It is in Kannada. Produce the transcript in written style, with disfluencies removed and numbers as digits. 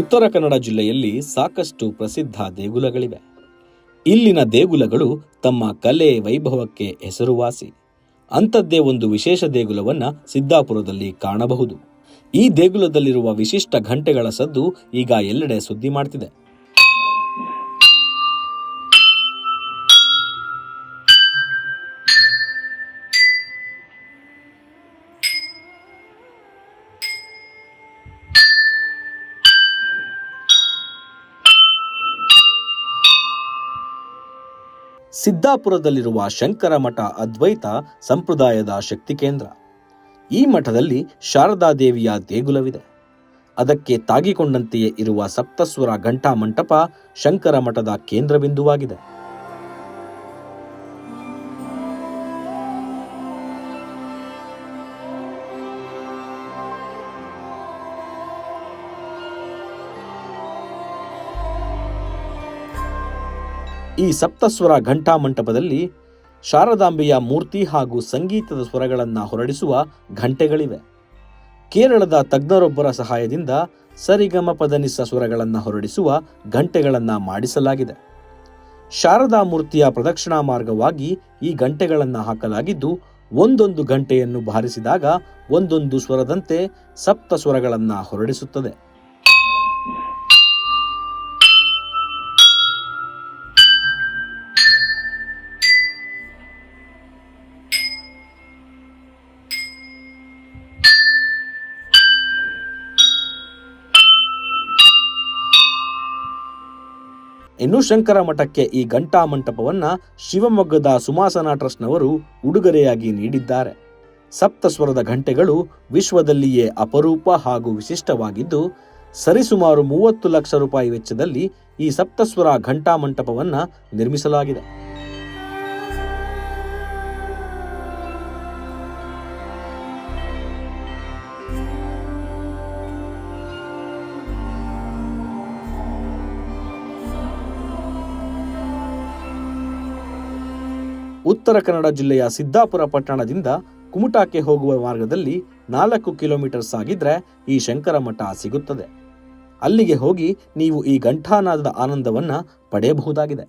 ಉತ್ತರ ಕನ್ನಡ ಜಿಲ್ಲೆಯಲ್ಲಿ ಸಾಕಷ್ಟು ಪ್ರಸಿದ್ಧ ದೇಗುಲಗಳಿವೆ. ಇಲ್ಲಿನ ದೇಗುಲಗಳು ತಮ್ಮ ಕಲೆ ವೈಭವಕ್ಕೆ ಹೆಸರುವಾಸಿ. ಅಂಥದ್ದೇ ಒಂದು ವಿಶೇಷ ದೇಗುಲವನ್ನ ಸಿದ್ದಾಪುರದಲ್ಲಿ ಕಾಣಬಹುದು. ಈ ದೇಗುಲದಲ್ಲಿರುವ ವಿಶಿಷ್ಟ ಘಂಟೆಗಳ ಸದ್ದು ಈಗ ಎಲ್ಲೆಡೆ ಸುದ್ದಿ ಮಾಡ್ತಿದೆ. ಸಿದ್ದಾಪುರದಲ್ಲಿರುವ ಶಂಕರ ಮಠ ಅದ್ವೈತ ಸಂಪ್ರದಾಯದ ಶಕ್ತಿ ಕೇಂದ್ರ. ಈ ಮಠದಲ್ಲಿ ಶಾರದಾದೇವಿಯ ದೇಗುಲವಿದೆ. ಅದಕ್ಕೆ ತಾಗಿಕೊಂಡಂತೆಯೇ ಇರುವ ಸಪ್ತಸ್ವರ ಘಂಟಾ ಮಂಟಪ ಶಂಕರ ಮಠದ ಕೇಂದ್ರ ಬಿಂದುವಾಗಿದೆ. ಈ ಸಪ್ತಸ್ವರ ಘಂಟಾ ಮಂಟಪದಲ್ಲಿ ಶಾರದಾಂಬೆಯ ಮೂರ್ತಿ ಹಾಗೂ ಸಂಗೀತದ ಸ್ವರಗಳನ್ನು ಹೊರಡಿಸುವ ಘಂಟೆಗಳಿವೆ. ಕೇರಳದ ತಜ್ಞರೊಬ್ಬರ ಸಹಾಯದಿಂದ ಸರಿಗಮ ಪದನಿಸ ಸ್ವರಗಳನ್ನು ಹೊರಡಿಸುವ ಘಂಟೆಗಳನ್ನು ಮಾಡಿಸಲಾಗಿದೆ. ಶಾರದಾ ಮೂರ್ತಿಯ ಪ್ರದಕ್ಷಿಣಾ ಮಾರ್ಗವಾಗಿ ಈ ಘಂಟೆಗಳನ್ನು ಹಾಕಲಾಗಿದ್ದು, ಒಂದೊಂದು ಘಂಟೆಯನ್ನು ಬಾರಿಸಿದಾಗ ಒಂದೊಂದು ಸ್ವರದಂತೆ ಸಪ್ತ ಸ್ವರಗಳನ್ನು ಹೊರಡಿಸುತ್ತದೆ. ಇನ್ನು ಶಂಕರ ಮಠಕ್ಕೆ ಈ ಘಂಟಾ ಮಂಟಪವನ್ನ ಶಿವಮೊಗ್ಗದ ಸುಮಾಸನ ಟ್ರಸ್ಟ್ನವರು ಉಡುಗೊರೆಯಾಗಿ ನೀಡಿದ್ದಾರೆ. ಸಪ್ತಸ್ವರದ ಘಂಟೆಗಳು ವಿಶ್ವದಲ್ಲಿಯೇ ಅಪರೂಪ ಹಾಗೂ ವಿಶಿಷ್ಟವಾಗಿದ್ದು, ಸರಿಸುಮಾರು 30 ಲಕ್ಷ ರೂಪಾಯಿ ವೆಚ್ಚದಲ್ಲಿ ಈ ಸಪ್ತಸ್ವರ ಘಂಟಾ ಮಂಟಪವನ್ನ ನಿರ್ಮಿಸಲಾಗಿದೆ. ಉತ್ತರ ಕನ್ನಡ ಜಿಲ್ಲೆಯ ಸಿದ್ದಾಪುರ ಪಟ್ಟಣದಿಂದ ಕುಮಟಾಕ್ಕೆ ಹೋಗುವ ಮಾರ್ಗದಲ್ಲಿ 4 ಕಿಲೋಮೀಟರ್ ಸಾಗಿದ್ರೆ ಈ ಶಂಕರ ಮಠ ಸಿಗುತ್ತದೆ. ಅಲ್ಲಿಗೆ ಹೋಗಿ ನೀವು ಈ ಘಂಟಾನಾದದ ಆನಂದವನ್ನ ಪಡೆಯಬಹುದಾಗಿದೆ.